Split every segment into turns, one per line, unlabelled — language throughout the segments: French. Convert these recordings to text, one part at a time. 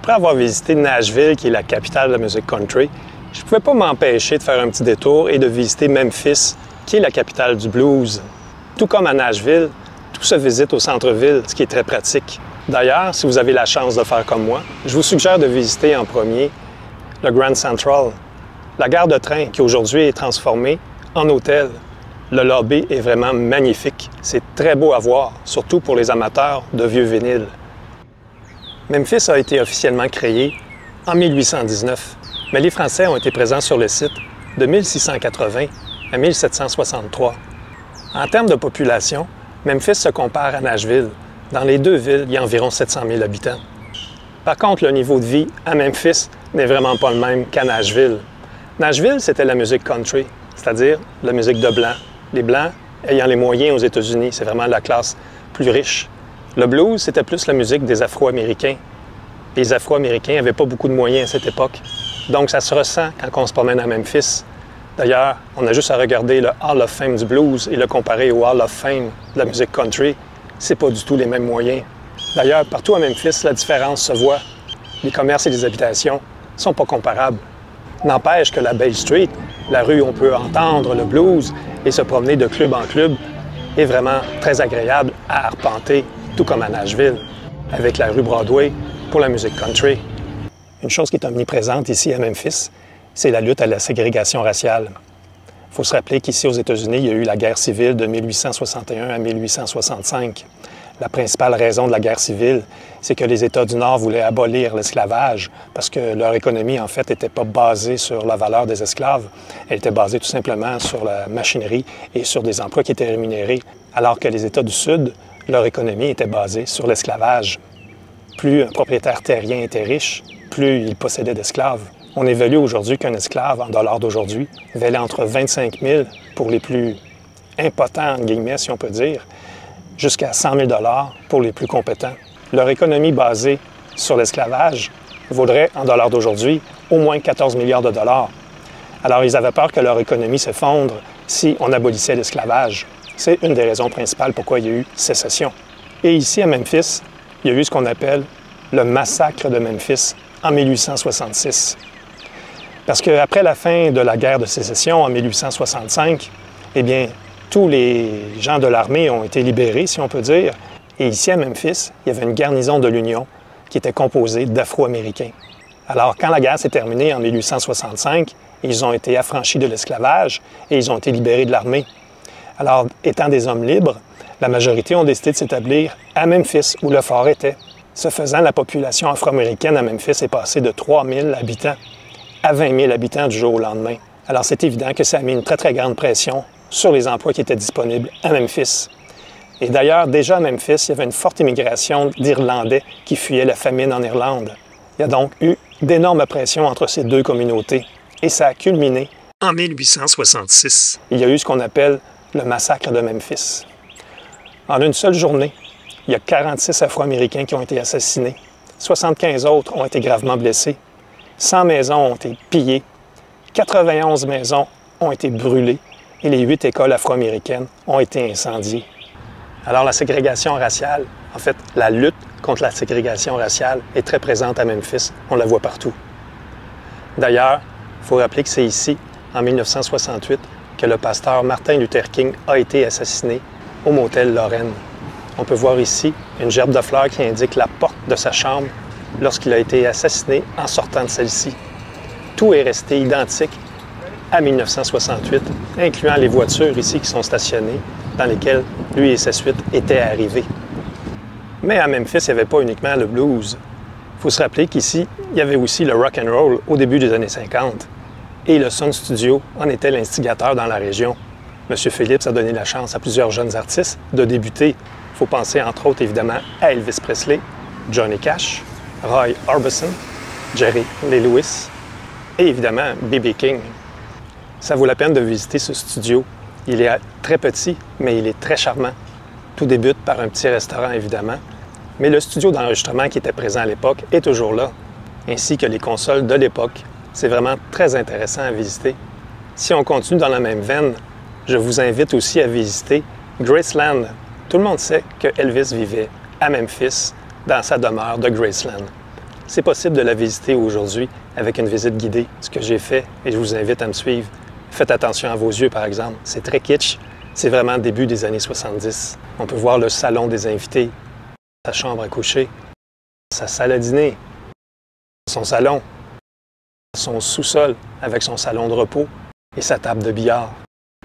Après avoir visité Nashville, qui est la capitale de la musique country, je ne pouvais pas m'empêcher de faire un petit détour et de visiter Memphis, qui est la capitale du blues. Tout comme à Nashville, tout se visite au centre-ville, ce qui est très pratique. D'ailleurs, si vous avez la chance de faire comme moi, je vous suggère de visiter en premier le Grand Central, la gare de train qui aujourd'hui est transformée en hôtel. Le lobby est vraiment magnifique. C'est très beau à voir, surtout pour les amateurs de vieux vinyles. Memphis a été officiellement créé en 1819, mais les Français ont été présents sur le site de 1680 à 1763. En termes de population, Memphis se compare à Nashville. Dans les deux villes, il y a environ 700 000 habitants. Par contre, le niveau de vie à Memphis n'est vraiment pas le même qu'à Nashville. Nashville, c'était la musique country, c'est-à-dire la musique de blancs. Les Blancs ayant les moyens aux États-Unis, c'est vraiment la classe plus riche. Le blues, c'était plus la musique des Afro-Américains. Les Afro-Américains n'avaient pas beaucoup de moyens à cette époque. Donc, ça se ressent quand on se promène à Memphis. D'ailleurs, on a juste à regarder le Hall of Fame du blues et le comparer au Hall of Fame de la musique country. C'est pas du tout les mêmes moyens. D'ailleurs, partout à Memphis, la différence se voit. Les commerces et les habitations ne sont pas comparables. N'empêche que la Bay Street, la rue où on peut entendre le blues et se promener de club en club, est vraiment très agréable à arpenter, tout comme à Nashville, avec la rue Broadway pour la musique country. Une chose qui est omniprésente ici à Memphis, c'est la lutte à la ségrégation raciale. Il faut se rappeler qu'ici aux États-Unis, il y a eu la guerre civile de 1861 à 1865. La principale raison de la guerre civile, c'est que les États du Nord voulaient abolir l'esclavage parce que leur économie, en fait, n'était pas basée sur la valeur des esclaves. Elle était basée tout simplement sur la machinerie et sur des emplois qui étaient rémunérés, alors que les États du Sud, leur économie était basée sur l'esclavage. Plus un propriétaire terrien était riche, plus il possédait d'esclaves. On évalue aujourd'hui qu'un esclave, en dollars d'aujourd'hui, valait entre 25 000 pour les plus impotents, entre guillemets, si on peut dire, jusqu'à 100 000 pour les plus compétents. Leur économie basée sur l'esclavage vaudrait, en dollars d'aujourd'hui, au moins 14 milliards de dollars. Alors, ils avaient peur que leur économie s'effondre si on abolissait l'esclavage. C'est une des raisons principales pourquoi il y a eu sécession. Et ici, à Memphis, il y a eu ce qu'on appelle le massacre de Memphis en 1866. Parce qu'après la fin de la guerre de sécession en 1865, eh bien, tous les gens de l'armée ont été libérés, si on peut dire. Et ici, à Memphis, il y avait une garnison de l'Union qui était composée d'Afro-Américains. Alors, quand la guerre s'est terminée en 1865, ils ont été affranchis de l'esclavage et ils ont été libérés de l'armée. Alors, étant des hommes libres, la majorité ont décidé de s'établir à Memphis, où le fort était. Ce faisant, la population afro-américaine à Memphis est passée de 3 000 habitants à 20 000 habitants du jour au lendemain. Alors, c'est évident que ça a mis une très, très grande pression sur les emplois qui étaient disponibles à Memphis. Et d'ailleurs, déjà à Memphis, il y avait une forte immigration d'Irlandais qui fuyaient la famine en Irlande. Il y a donc eu d'énormes pressions entre ces deux communautés. Et ça a culminé en 1866. Il y a eu ce qu'on appelle le massacre de Memphis. En une seule journée, il y a 46 Afro-Américains qui ont été assassinés. 75 autres ont été gravement blessés. 100 maisons ont été pillées. 91 maisons ont été brûlées. Et les 8 écoles afro-américaines ont été incendiées. Alors la ségrégation raciale, en fait, la lutte contre la ségrégation raciale est très présente à Memphis. On la voit partout. D'ailleurs, il faut rappeler que c'est ici, en 1968, que le pasteur Martin Luther King a été assassiné au motel Lorraine. On peut voir ici une gerbe de fleurs qui indique la porte de sa chambre lorsqu'il a été assassiné en sortant de celle-ci. Tout est resté identique à 1968, incluant les voitures ici qui sont stationnées, dans lesquelles lui et sa suite étaient arrivés. Mais à Memphis, il n'y avait pas uniquement le blues. Il faut se rappeler qu'ici, il y avait aussi le rock and roll au début des années 50. Et le Sun Studio en était l'instigateur dans la région. M. Phillips a donné la chance à plusieurs jeunes artistes de débuter. Il faut penser entre autres évidemment à Elvis Presley, Johnny Cash, Roy Orbison, Jerry Lee Lewis et évidemment B.B. King. Ça vaut la peine de visiter ce studio. Il est très petit, mais il est très charmant. Tout débute par un petit restaurant, évidemment, mais le studio d'enregistrement qui était présent à l'époque est toujours là, ainsi que les consoles de l'époque. C'est vraiment très intéressant à visiter. Si on continue dans la même veine, je vous invite aussi à visiter Graceland. Tout le monde sait que Elvis vivait à Memphis, dans sa demeure de Graceland. c'est possible de la visiter aujourd'hui avec une visite guidée, ce que j'ai fait, et je vous invite à me suivre. Faites attention à vos yeux, par exemple. C'est très kitsch. C'est vraiment le début des années 70. On peut voir le salon des invités, sa chambre à coucher, sa salle à dîner, son salon, son sous-sol avec son salon de repos et sa table de billard.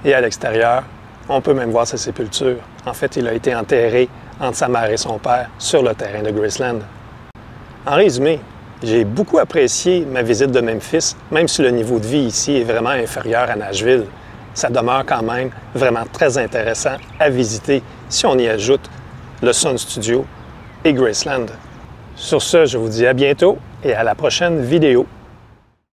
Et à l'extérieur, on peut même voir sa sépulture. En fait, il a été enterré entre sa mère et son père sur le terrain de Graceland. En résumé, j'ai beaucoup apprécié ma visite de Memphis, même si le niveau de vie ici est vraiment inférieur à Nashville. Ça demeure quand même vraiment très intéressant à visiter si on y ajoute le Sun Studio et Graceland. Sur ce, je vous dis à bientôt et à la prochaine vidéo.